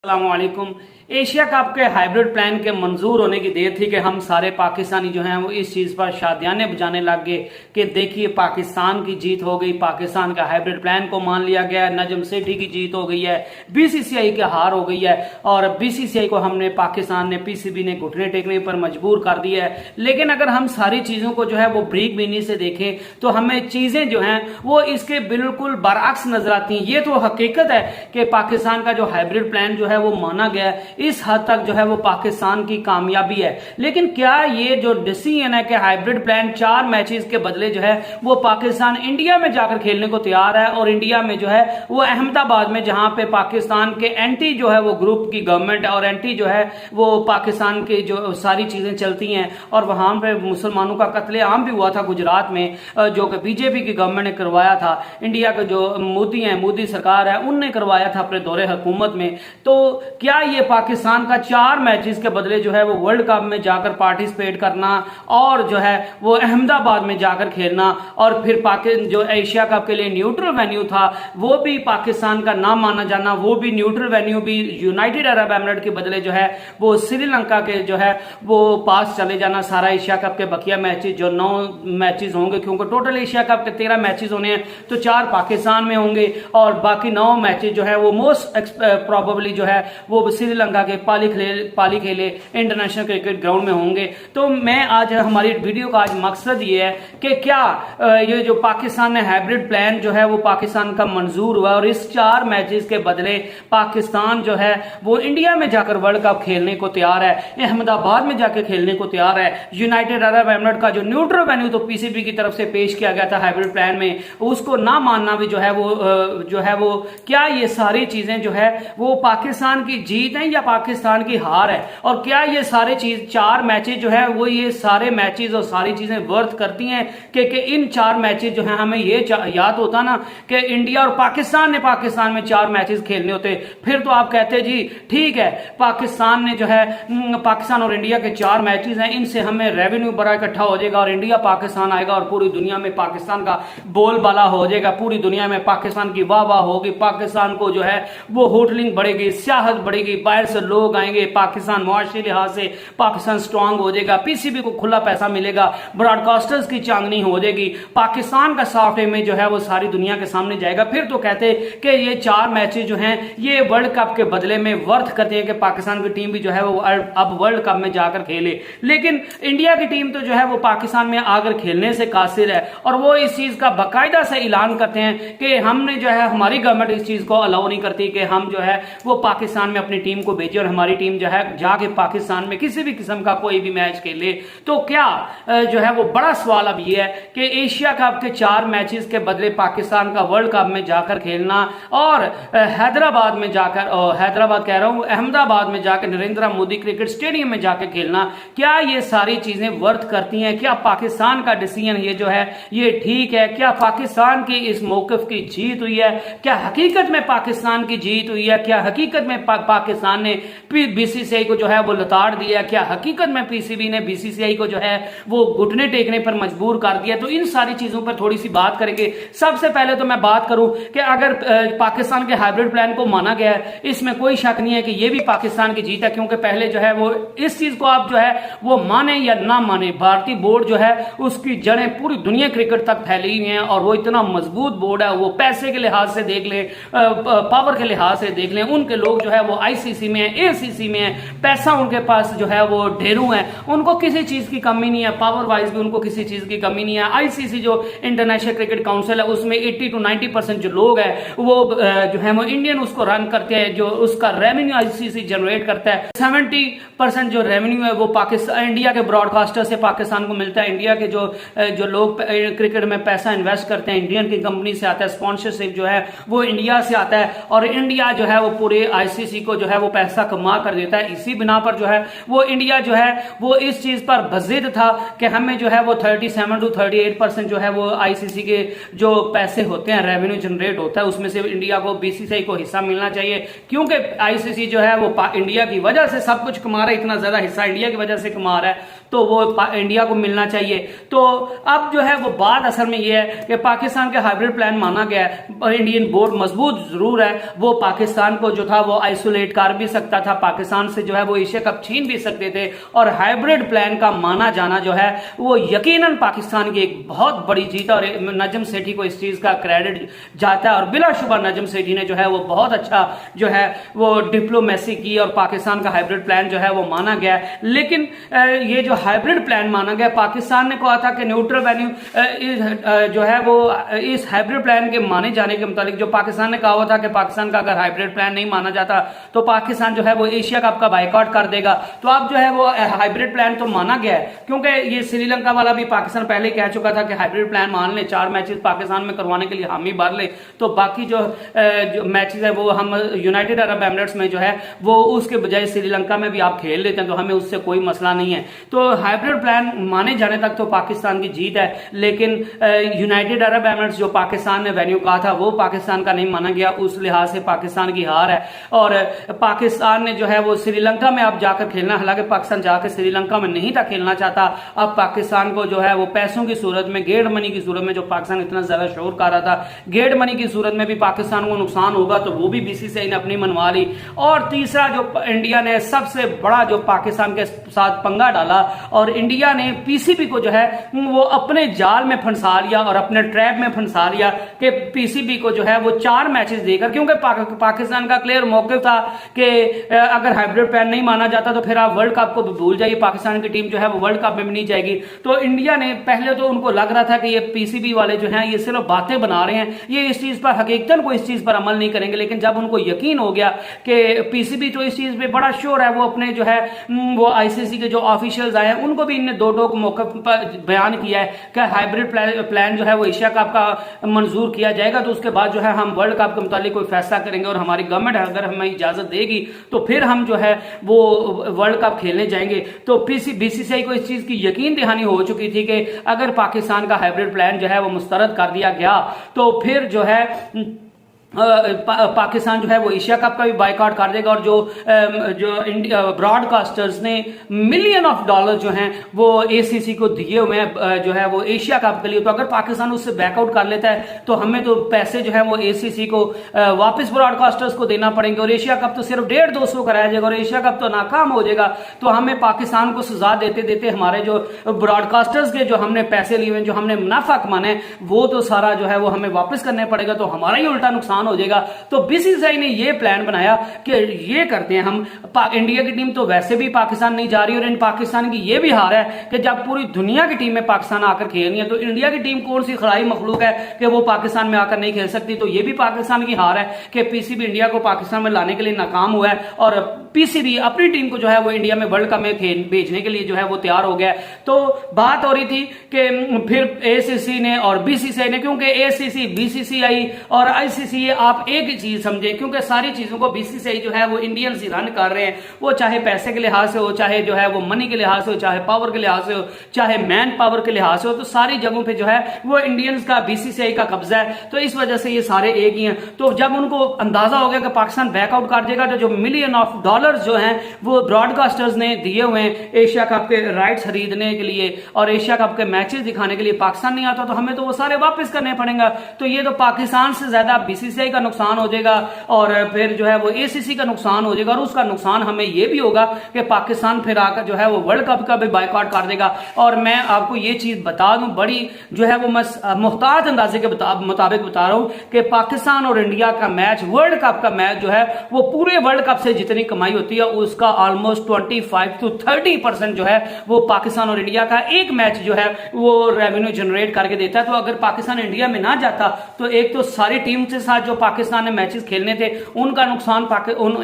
अस्सलामुअलैकुम। Asia cup के hybrid plan के मंजूर होने की देर थी कि हम सारे पाकिस्तानी जो हैं वो इस चीज़ पर शादियाने बजाने लग गए कि देखिए पाकिस्तान की जीत हो गई, पाकिस्तान का हाइब्रिड प्लान को मान लिया गया, नजम सेठी की जीत हो गई है, बीसीसीआई की हार हो गई है और बीसीसीआई को हमने पाकिस्तान ने पीसीबी ने घुटने टेकने पर मजबूर कर दिया है। लेकिन अगर हम सारी चीज़ों को जो है वो ब्रीक बीनी से देखें तो हमें चीज़ें जो हैं वो इसके बिल्कुल बरअक्स नजर आती हैं। ये तो हकीकत है कि पाकिस्तान का जो हाइब्रिड प्लान जो है वो माना गया है, इस हद तक जो है वो पाकिस्तान की कामयाबी है। लेकिन क्या ये जो डिसीजन है कि हाइब्रिड प्लान 4 मैचेस के बदले जो है वो पाकिस्तान इंडिया में जाकर खेलने को तैयार है और इंडिया में जो है वो अहमदाबाद में जहां पे पाकिस्तान के एंटी जो है वो ग्रुप की गवर्नमेंट और एंटी जो है वो पाकिस्तान की जो सारी चीजें चलती हैं और वहां पे मुसलमानों का कत्लेआम भी हुआ था गुजरात में, जो कि बीजेपी की गवर्नमेंट ने करवाया था। इंडिया के जो मोदी है, मोदी सरकार है, उनने करवाया था अपने दौरे हुकूमत में। तो क्या ये पाकिस्तान का 4 मैचेस के बदले जो है वो वर्ल्ड कप में जाकर पार्टिसिपेट करना और जो है वो अहमदाबाद में जाकर खेलना और फिर जो एशिया कप के लिए न्यूट्रल वेन्यू था वो भी पाकिस्तान का नाम माना जाना, वो भी न्यूट्रल वेन्यू भी यूनाइटेड अरब एमिरेट के बदले जो है वो श्रीलंका के जो है वो पास चले जाना। सारा एशिया कप के बकिया मैचेस जो 9 मैचेस होंगे, क्योंकि टोटल एशिया कप के 13 मैचेस होने हैं तो 4 पाकिस्तान में होंगे और बाकी 9 मैचेस जो है वो मोस्ट प्रोबेबली जो है वो श्रीलंका के पाली खेले इंटरनेशनल क्रिकेट ग्राउंड में होंगे। तो मैं आज हमारी वीडियो का आज मकसद ये है कि क्या ये जो पाकिस्तान ने हाइब्रिड प्लान जो है वो पाकिस्तान का मंजूर हुआ और इस 4 मैचेस के बदले पाकिस्तान जो है वो इंडिया में जाकर वर्ल्ड कप खेलने को तैयार है, अहमदाबाद में जाकर खेलने को तैयार है। यूनाइटेड अरब एमिरेट का जो न्यूट्रल वेन्यू तो पीसीबी की तरफ से पेश किया गया था हाइब्रिड प्लान में, उसको ना मानना भी जो है वो क्या ये सारी चीजें जो है वो पाकिस्तान की जीत है या पाकिस्तान की हार है? और क्या ये सारे चीज 4 मैचेस जो है वो ये सारे मैचेस और सारी चीजें वर्थ करती हैं कि इन 4 मैचेस जो है हमें ये याद होता ना कि इंडिया और पाकिस्तान में 4 मैचेस खेलने होते, फिर तो आप कहते जी ठीक है पाकिस्तान ने जो है पाकिस्तान और इंडिया के 4 मैचेस हैं, इनसे हमें रेवेन्यू बड़ा इकट्ठा हो जाएगा और इंडिया पाकिस्तान आएगा और पूरी दुनिया में पाकिस्तान का बोलबाला हो जाएगा, पूरी दुनिया में पाकिस्तान की वाह वाह होगी, पाकिस्तान को जो है वो होटलिंग बढ़ेगी, सियाहत बढ़ेगी, बाहर से लोग आएंगे, पाकिस्तान मुआशी लिहाज से पाकिस्तान स्ट्रांग हो जाएगा, पीसीबी को खुला पैसा मिलेगा, ब्रॉडकास्टर्स की चांदनी हो जाएगी, पाकिस्तान का सॉफ्ट इमेज जो है वो सारी दुनिया के सामने जाएगा। फिर तो कहते कि ये 4 मैचेस जो हैं ये वर्ल्ड कप के बदले में वर्थ करते हैं कि पाकिस्तान की टीम भी जो है वो अब वर्ल्ड कप में जाकर खेले। लेकिन इंडिया की टीम तो जो है वो पाकिस्तान में आकर खेलने से कासिर है और वो इस चीज का बाकायदा से ऐलान करते हैं कि हमने जो है हमारी गवर्नमेंट इस चीज को अलाउ नहीं करती कि हम जो है वो पाकिस्तान में अपनी टीम को भेजे और हमारी टीम जो है जाके पाकिस्तान में किसी भी किस्म का कोई भी मैच खेले। तो क्या जो है वो बड़ा सवाल अब ये है कि एशिया कप के 4 मैचेस के बदले पाकिस्तान का वर्ल्ड कप में जाकर खेलना और हैदराबाद में जाकर, हैदराबाद कह रहा हूं अहमदाबाद में जाकर नरेंद्र मोदी क्रिकेट स्टेडियम में जाकर खेलना, क्या ये सारी चीजें वर्थ करती हैं? क्या पाकिस्तान का डिसीजन ये जो है ये ठीक है? क्या पाकिस्तान की इस मौकिफ की जीत हुई है? क्या हकीकत में पाकिस्तान की जीत हुई है? क्या हकीकत में पाकिस्तान ने बीसीसीआई को जो है वो लताड़ दिया? क्या हकीकत में पीसीबी ने बीसीसीआई को जो है वो घुटने टेकने पर मजबूर कर दिया? तो इन सारी चीजों पर थोड़ी सी बात करेंगे। सबसे पहले तो मैं बात करूं कि अगर पाकिस्तान के हाइब्रिड प्लान को माना गया है, इसमें कोई शक नहीं है कि ये भी पाकिस्तान की जीत है, क्योंकि पहले जो है वो इस चीज को आप जो है वो माने या ना माने, भारतीय बोर्ड जो है उसकी जड़ें पूरी दुनिया क्रिकेट तक फैली हुई हैं और वो इतना मजबूत बोर्ड है। वो पैसे के लिहाज से देख ले, पावर के लिहाज से देख ले, उनके लोग जो है वो आईसीसी में है, एसीसी में है, पैसा उनके पास जो है वो ढेरों है, उनको किसी चीज की कमी नहीं है, पावर वाइज भी उनको किसी चीज की कमी नहीं है। आईसीसी जो इंटरनेशनल क्रिकेट काउंसिल है उसमें 80 to 90% जो लोग है वो जो है वो इंडियन उसको रन करते हैं, जो उसका रेवेन्यू आईसीसी जनरेट करता है। 70% जो रेवेन्यू है वो पाकिस्तान इंडिया के ब्रॉडकास्टर से पाकिस्तान को मिलता है। इंडिया के जो लोग क्रिकेट में पैसा इन्वेस्ट करते हैं इंडियन की कंपनी से आता है, स्पॉन्सरशिप जो है वो इंडिया से आता है और इंडिया जो है वो पूरे आईसीसी को जो है वो पैसा कमा कर देता है। इसी बिना पर जो है वो इंडिया जो है वो इस चीज पर बजिद था कि हमें जो है वो 37 to 38% जो है वो आईसीसी के जो पैसे होते हैं रेवेन्यू जनरेट होता है उसमें से इंडिया को बीसीसीआई को हिस्सा मिलना चाहिए, क्योंकि आईसीसी जो है वो इंडिया की वजह से सब कुछ कमा रहा है, इतना ज्यादा हिस्सा इंडिया की वजह से कमा रहा है तो वो इंडिया को मिलना चाहिए। तो अब जो है वो बात असल में ये है कि पाकिस्तान के हाइब्रिड प्लान माना गया है, इंडियन बोर्ड मजबूत जरूर है, वो पाकिस्तान को जो था वो आइसोलेट कर भी सकता था, पाकिस्तान से जो है वो एशिया कप छीन भी सकते थे। और हाइब्रिड प्लान का माना जाना जो है वो यकीनन पाकिस्तान की एक बहुत बड़ी जीत, और नजम सेठी को इस चीज का क्रेडिट जाता है। और बिलाशुबा नजम सेठी ने जो है वो बहुत अच्छा जो है वो डिप्लोमेसी की और पाकिस्तान का हाइब्रिड प्लान जो है वो माना गया। लेकिन ये जो हाइब्रिड प्लान माना गया, पाकिस्तान ने कहा था कि न्यूट्रल वेन्यू जो है वो इस हाइब्रिड प्लान के माने जाने के मुताबिक, जो पाकिस्तान ने कहा हुआ था कि पाकिस्तान का अगर हाइब्रिड प्लान नहीं माना जाता तो पाकिस्तान जो है वो एशिया कप का बाइकआउट कर देगा। तो अब जो है वो हाइब्रिड प्लान तो माना गया है, क्योंकि ये श्रीलंका वाला भी पाकिस्तान पहले कह चुका था कि हाइब्रिड प्लान मान ले, 4 मैचेस पाकिस्तान में करवाने के लिए हामी भर ले, तो बाकी जो मैचेस है वो हम यूनाइटेड अरब एमिरेट्स में जो है वो उसके बजाय श्रीलंका में भी आप खेल लेते हैं, तो हमें उससे कोई मसला नहीं है। तो हाइब्रिड प्लान माने जाने तक तो पाकिस्तान की जीत है, लेकिन यूनाइटेड अरब एमिरेट्स जो पाकिस्तान ने वेन्यू कहा था वो पाकिस्तान का नहीं माना गया, उस लिहाज से पाकिस्तान की हार है। और पाकिस्तान ने जो है वो श्रीलंका में अब जाकर खेलना, हालांकि पाकिस्तान जाकर श्रीलंका में नहीं था खेलना चाहता, अब पाकिस्तान को जो है वो पैसों की सूरत में, गेट मनी की सूरत में, जो पाकिस्तान इतना ज्यादा शोर कर रहा था, गेट मनी की सूरत में भी पाकिस्तान को नुकसान होगा, तो वो भी बीसीसीआई ने अपनी मनवा ली। और तीसरा जो इंडिया ने सबसे बड़ा जो पाकिस्तान के साथ पंगा डाला, और इंडिया ने पीसीबी को जो है वो अपने जाल में फंसा लिया और अपने ट्रैप में फंसा लिया कि पीसीबी को जो है वो 4 मैचेस देकर, क्योंकि पाकिस्तान का क्लियर मौके था कि अगर हाइब्रिड प्लान नहीं माना जाता तो फिर आप वर्ल्ड कप को भी भूल जाइए, पाकिस्तान की टीम जो है वो वर्ल्ड कप में भी नहीं जाएगी। तो इंडिया ने पहले तो उनको लग रहा था कि ये पीसीबी वाले जो हैं ये सिर्फ बातें बना रहे हैं, ये इस चीज पर हकीकतन को इस चीज पर अमल नहीं करेंगे। लेकिन जब उनको यकीन हो गया कि पीसीबी तो इस चीज पे बड़ा श्योर है, वो अपने जो है वो आईसीसी के जो ऑफिशियल्स आए हैं उनको भी इनने दो टोक मौके पर बयान किया है कि हाइब्रिड प्लान जो है वो एशिया कप का मंजूर किया जाएगा, तो उसके बाद जो है हम वर्ल्ड कप के मुतालिक कोई फैसला करेंगे, और हमारी गवर्नमेंट अगर हमें इजाजत देगी तो फिर हम जो है वो वर्ल्ड कप खेलने जाएंगे। तो बीसीसीआई को इस चीज की यकीन दहानी हो चुकी थी कि अगर पाकिस्तान का हाइब्रिड प्लान जो है वो मुस्तरद कर दिया गया तो फिर जो है पाकिस्तान जो है वो एशिया कप का भी बाइकआउट कर देगा। और जो ब्रॉडकास्टर्स ने मिलियन ऑफ डॉलर जो हैं वो एसीसी को दिए हुए हैं जो है वो एशिया कप के लिए, तो अगर पाकिस्तान उससे बैकआउट कर लेता है तो हमें तो पैसे जो है वो एसीसी को वापस ब्रॉडकास्टर्स को देना पड़ेंगे, और एशिया कप तो सिर्फ 150-200 कराया जाएगा और एशिया कप तो नाकाम हो जाएगा। तो हमें पाकिस्तान को सजा देते देते हमारे जो ब्रॉडकास्टर्स के जो हमने पैसे लिए हुए, जो हमने मुनाफा कमाना है, वो तो सारा जो है वो हमें वापस करने पड़ेगा, तो हमारा ही उल्टा नुकसान हो जाएगा। तो बीसीसीआई ने ये प्लान बनाया कि ये करते हैं हम, इंडिया की टीम तो वैसे भी पाकिस्तान नहीं जा रही, और इन पाकिस्तान की ये भी हार है कि जब पूरी दुनिया की टीम में पाकिस्तान आकर खेलनी है तो इंडिया की टीम कौन सी खिलाड़ी मखलूक है कि वो पाकिस्तान में आकर नहीं खेल सकती। तो ये भी पाकिस्तान की हार है कि पीसीबी इंडिया को पाकिस्तान में लाने के लिए नाकाम हुआ है, और पीसीबी अपनी टीम को जो है वो इंडिया में वर्ल्ड कप में भेजने के लिए जो है वो तैयार हो गया। तो बात हो रही थी कि फिर एसीसी ने और बीसीसीआई ने, क्योंकि एसीसी, बीसीसीआई और आईसीसी आप एक ही चीज समझे, क्योंकि सारी चीजों को बीसीसीआई जो है वो इंडियंस ही रन कर रहे हैं, वो चाहे पैसे के लिहाज से हो, चाहे जो है वो मनी के लिहाज से हो, चाहे पावर के लिहाज से हो, चाहे मैन पावर के लिहाज से हो, तो सारी जगहों पे जो है वो इंडियंस का, बीसीसीआई का कब्जा है। तो इस वजह से ये सारे एक ही हैं। तो जब उनको अंदाजा हो गया कि पाकिस्तान बैकआउट कर देगा, तो जो मिलियन ऑफ डॉलर्स जो हैं वो ब्रॉडकास्टर्स ने दिए हुए हैं एशिया कप के राइट्स खरीदने के लिए और एशिया कप के मैचेस दिखाने के लिए, पाकिस्तान नहीं आता तो हमें तो वो सारे वापस करने पड़ेंगे। तो ये तो पाकिस्तान से ज्यादा बीसीसीआई का नुकसान हो जाएगा, और फिर जो है वो एसीसी का नुकसान हो जाएगा, और उसका नुकसान हमें ये भी होगा कि पाकिस्तान फिर आकर जो है वो वर्ल्ड कप का भी बाइकआउट कर देगा। और मैं आपको ये चीज बता दूं, बड़ी जो है वो मैं मुहतात अंदाजे के मुताबिक बता रहा हूं कि पाकिस्तान और इंडिया का मैच, वर्ल्ड कप का मैच जो है वो पूरे वर्ल्ड कप से जितनी कमाई होती है उसका ऑलमोस्ट 25 to 30% जो है वो पाकिस्तान और इंडिया का एक मैच जो है वो रेवेन्यू जनरेट करके देता है। तो अगर पाकिस्तान इंडिया में ना जाता तो एक तो सारी टीम के साथ जो पाकिस्तान ने मैचेस खेलने थे उनका नुकसान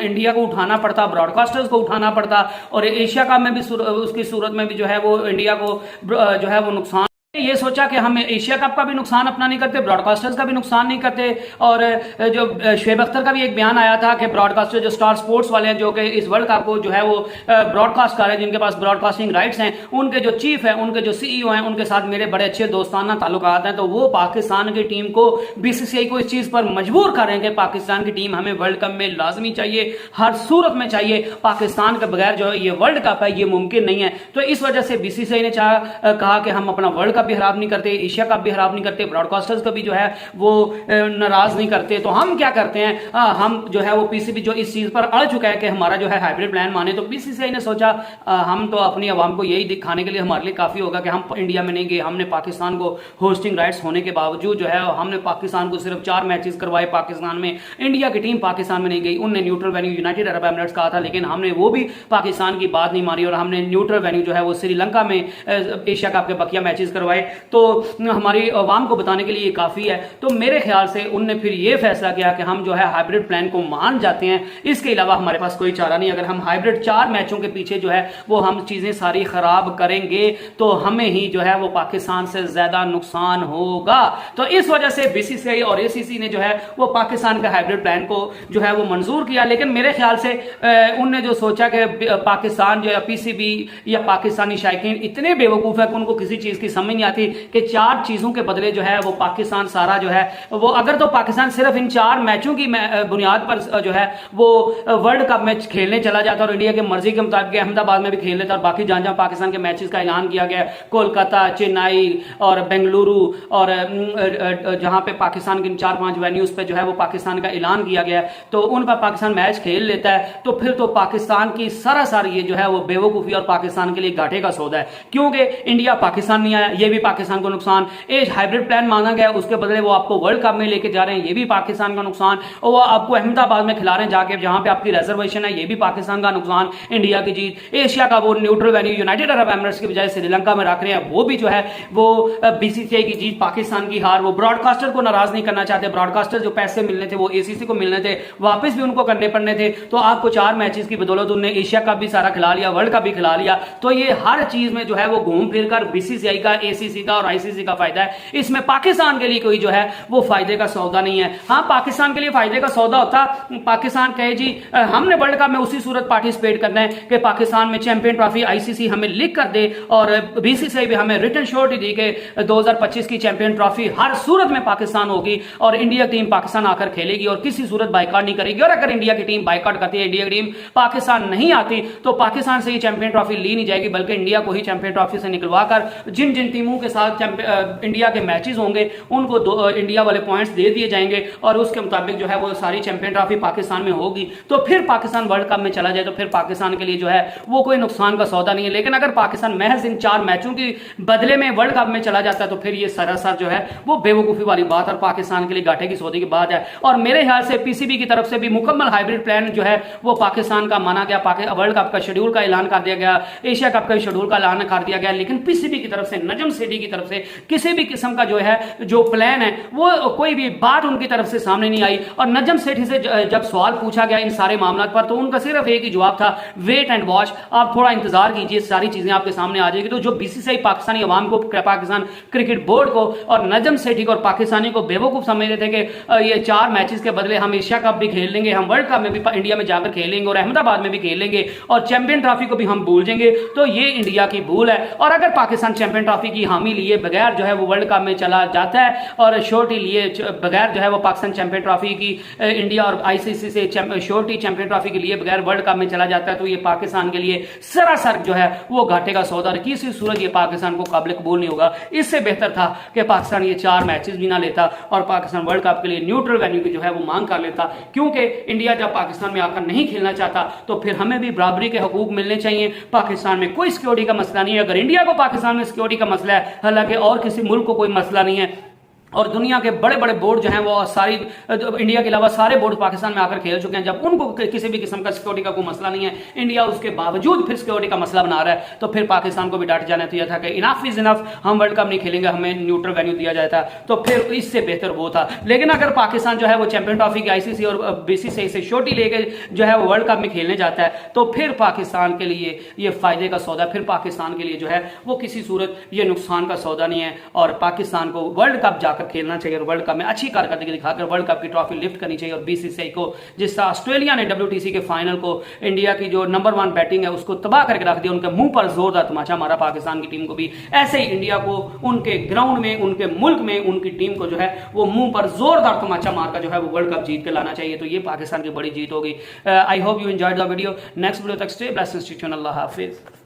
इंडिया को उठाना पड़ता, ब्रॉडकास्टर्स को उठाना पड़ता, और एशिया कप में भी उसकी सूरत में भी जो है वो इंडिया को जो है वो नुकसान। ये सोचा कि हम एशिया कप का भी नुकसान अपना नहीं करते, ब्रॉडकास्टर्स का भी नुकसान नहीं करते। और जो शुएब अख्तर का भी एक बयान आया था कि ब्रॉडकास्टर जो स्टार स्पोर्ट्स वाले हैं जो कि इस वर्ल्ड कप को जो है वो ब्रॉडकास्ट कर रहे हैं, जिनके पास ब्रॉडकास्टिंग राइट्स हैं, उनके जो चीफ है, उनके जो सीईओ हैं, उनके साथ मेरे बड़े अच्छे दोस्ताना ताल्लुकात हैं, तो वो पाकिस्तान की टीम को, बीसीसीआई को इस चीज पर मजबूर कर रहे हैं कि पाकिस्तान की टीम हमें वर्ल्ड कप में लाजमी चाहिए, हर सूरत में चाहिए, पाकिस्तान के बगैर जो ये वर्ल्ड कप है ये मुमकिन नहीं है। तो इस वजह से बीसीसीआई ने कहा कि हम अपना वर्ल्ड कप भी खराब नहीं करते, एशिया कप भी खराब नहीं करते, ब्रॉडकास्टर्स को भी जो है वो नाराज नहीं करते। तो हम क्या करते हैं, हम जो है वो पीसीबी जो इस चीज पर अड़ चुका है कि हमारा जो है हाइब्रिड प्लान माने, तो बीसीसीआई ने सोचा हम तो अपनी आवाम को यही दिखाने के लिए हमारे लिए काफी होगा कि हम इंडिया में नहीं गए, हमने पाकिस्तान को होस्टिंग राइट्स होने के बावजूद जो है हमने पाकिस्तान को सिर्फ 4 मैचेस करवाए पाकिस्तान में, इंडिया की टीम पाकिस्तान में नहीं गई, उनने neutral venue United Arab Emirates कहा था, लेकिन हमने वो भी पाकिस्तान की बात नहीं मारी और हमने न्यूट्रल वेन्यू जो है वो श्रीलंका में एशिया कप के बकिया मैचेस करवाए। तो हमारी आवाम को बताने के लिए काफी है। तो मेरे ख्याल से उनने फिर ये फैसला किया कि हम जो है हाइब्रिड प्लान को मान जाते हैं, इसके अलावा हमारे पास कोई चारा नहीं। अगर हम हाइब्रिड 4 मैचों के पीछे जो है वो हम चीजें सारी खराब करेंगे तो हमें ही जो है वो पाकिस्तान से ज्यादा नुकसान होगा। तो इस वजह से बीसीसीआई और एसीसी ने जो है वो पाकिस्तान के हाइब्रिड प्लान को जो है वो मंजूर किया। लेकिन मेरे ख्याल से उनने जो सोचा कि पाकिस्तान जो है पीसीबी या पाकिस्तानी शायकीन इतने बेवकूफ है कि उनको किसी चीज की समझ नहीं आती कि 4 चीजों के बदले जो है वो पाकिस्तान सारा जो है वो, अगर तो पाकिस्तान सिर्फ इन 4 मैचों की बुनियाद पर जो है वो वर्ल्ड कप मैच खेलने चला जाता और इंडिया की मर्जी के मुताबिक अहमदाबाद में भी खेल लेता और बाकी जहां जहां पाकिस्तान के मैचेस का ऐलान किया गया, कोलकाता, चेन्नई और बेंगलुरु और जहां पे पाकिस्तान के 4-5 वेन्यूज पे जो है वो पाकिस्तान का ऐलान किया गया, तो उन पर पाकिस्तान मैच खेल लेता है। तो फिर तो पाकिस्तान की सरासर ये जो है वो बेवकूफी और पाकिस्तान के लिए घाटे का सौदा है, क्योंकि इंडिया पाकिस्तान नहीं आया, ये भी पाकिस्तान को नुकसान। एक हाइब्रिड प्लान मांगा गया, उसके बदले वो आपको वर्ल्ड कप में लेके जा रहे हैं, ये भी पाकिस्तान का नुकसान। और वो आपको अहमदाबाद में खिला रहे हैं जाके, जहां पे आपकी रिजर्वेशन है, ये भी पाकिस्तान का नुकसान। इंडिया की जीत, एशिया का वो neutral venue United Arab Emirates की बजाय श्रीलंका में रख रहे हैं, वो भी जो है वो बीसीसीआई की जीत, पाकिस्तान की हार। वो ब्रॉडकास्टर को नाराज नहीं करना चाहते, ब्रॉडकास्टर जो पैसे मिलने थे वो एसीसी को मिलने थे, वापस भी उनको करने पड़ने थे। तो आपको 4 मैचेस की बदौलत उन्होंने एशिया कप भी सारा खिला लिया, वर्ल्ड कप भी खिला लिया। तो ये हर चीज में जो है वो घूम फिर कर बीसीसीआई का, एसीसी का और आईसीसी का फायदा है, इसमें पाकिस्तान के लिए कोई जो है वो फायदे का सौदा नहीं है। हाँ, पाकिस्तान के लिए फायदे का सौदा होता, पाकिस्तान कहे जी हमने वर्ल्ड कप में उसी सूरत पार्टिसिपेट करना है कि पाकिस्तान में चैंपियन ट्रॉफी आईसीसी हमें लिख कर दे और बीसीसीआई भी हमें रिटर्न श्योरिटी दी कि 2025 की चैंपियन ट्रॉफी हर सूरत में पाकिस्तान होगी और इंडिया टीम पाकिस्तान आकर खेलेगी और किसी सूरत बाइकआउट नहीं करेगी। और अगर इंडिया की टीम बाइकआउट करती है, इंडिया की टीम पाकिस्तान नहीं आती, तो पाकिस्तान से ही चैंपियन ट्रॉफी ली नहीं जाएगी, बल्कि इंडिया को ही चैंपियन ट्रॉफी से निकलवा कर जिन जिन टीमों के साथ इंडिया के मैचेस होंगे उनको इंडिया वाले पॉइंट्स दे दिए जाएंगे और उसके मुताबिक जो है वो सारी चैंपियन ट्रॉफी पाकिस्तान में होगी। तो फिर पाकिस्तान वर्ल्ड कप में चला जाए तो फिर पाकिस्तान के लिए जो है वो कोई नुकसान का सौदा नहीं है। लेकिन अगर पाकिस्तान महज इन 4 मैचों के बदले में वर्ल्ड कप में चला जाता है तो फिर ये सरासर जो है वो बेवकूफी वाली बात और पाकिस्तान के लिए घाटे की सौदे की बात है। और मेरे ख्याल से पीसीबी की तरफ से भी मुकम्मल हाइब्रिड प्लान जो है वो पाकिस्तान का माना गया, वर्ल्ड कप का शेड्यूल का ऐलान कर दिया गया, एशिया कप का शेड्यूल का ऐलान कर दिया गया। लेकिन पीसीबी की तरफ से, नजम सेठी की तरफ से किसी भी किस्म का जो है जो प्लान है वो कोई भी बात उनकी तरफ से सामने नहीं आई। और नजम सेठी से जब सवाल पूछा गया इन सारे मामलों पर तो उनका सिर्फ एक ही जवाब था, वेट एंड वॉच, आप थोड़ा इंतजार कीजिए, सारी चीजें आपके सामने आ जाएगी। तो जो बीसीसीआई पाकिस्तानी अवाम को, पाकिस्तान क्रिकेट बोर्ड को और नजम सेठी को और पाकिस्तानी को बेवकूफ समझ रहे थे कि ये 4 मैचेस के बदले हम एशिया कप भी खेल लेंगे, हम वर्ल्ड कप में भी इंडिया में जाकर खेलेंगे और अहमदाबाद में भी खेलेंगे और चैंपियन ट्रॉफी को भी हम भूल जाएंगे, तो ये इंडिया की भूल है। और अगर पाकिस्तान चैंपियन ट्रॉफी की हामी लिए बगैर जो है वो वर्ल्ड कप में चला जाता है और श्योरिटी लिए बगैर जो है वो पाकिस्तान चैंपियन ट्रॉफी की इंडिया और आईसीसी से श्योरिटी चैंपियन ट्रॉफी के लिए बगैर वर्ल्ड कप में चला जाता है, तो ये पाकिस्तान के लिए सरासर जो है वो घाटे का सौदा, किसी सूरत ये पाकिस्तान को काबिल कबूल नहीं होगा। इससे बेहतर था कि पाकिस्तान ये 4 मैचेस भी ना लेता और पाकिस्तान वर्ल्ड कप के लिए न्यूट्रल वेन्यू की जो है वो मांग कर लेता, क्योंकि इंडिया जब पाकिस्तान में आकर नहीं खेलना चाहता तो फिर हमें भी बराबरी के हकूक मिलने चाहिए। पाकिस्तान में कोई सिक्योरिटी का मसला नहीं है, अगर इंडिया को पाकिस्तान में सिक्योरिटी का मसला है, हालांकि और किसी मुल्क को कोई मसला नहीं है, और दुनिया के बड़े बड़े बोर्ड जो हैं वो सारी इंडिया के अलावा सारे बोर्ड पाकिस्तान में आकर खेल चुके हैं, जब उनको किसी भी किस्म का सिक्योरिटी का कोई मसला नहीं है, इंडिया उसके बावजूद फिर सिक्योरिटी का मसला बना रहा है, तो फिर पाकिस्तान को भी डांट जाना चाहिए था कि इनफ इज इनफ, हम वर्ल्ड कप नहीं खेलेंगे, हमें न्यूट्रल वेन्यू दिया जाता। तो फिर इससे बेहतर वो था। लेकिन अगर पाकिस्तान जो है वो चैंपियन ट्रॉफी की आईसीसी और बीसीसीआई से छोटी लेके जो है वो वर्ल्ड कप में खेलने जाता है, तो फिर पाकिस्तान के लिए ये फायदे का सौदा, फिर पाकिस्तान के लिए जो है वो किसी सूरत ये नुकसान का सौदा नहीं है। और पाकिस्तान को वर्ल्ड कप जाकर खेलना चाहिए और वर्ल्ड कप में अच्छी कारकर्दगी दिखाकर वर्ल्ड कप की ट्रॉफी लिफ्ट करनी चाहिए। और बीसीसीआई को, जिस तरह ऑस्ट्रेलिया ने WTC के फाइनल को इंडिया की जो नंबर 1 बैटिंग है उसको तबाह करके रख दिया, उनके मुंह पर जोरदार तमाचा मारा पाकिस्तान की टीम को भी, ऐसे ही इंडिया को उनके ग्राउंड में, उनके मुल्क में उनकी टीम को जो है वो मुंह पर जोरदार तमाचा मारकर जो है वो वर्ल्ड कप जीत के लाना चाहिए। तो ये पाकिस्तान की बड़ी जीत होगी। I hope you enjoyed the video. Next video तक स्टे ब्लेस्ड, अल्लाह हाफिज।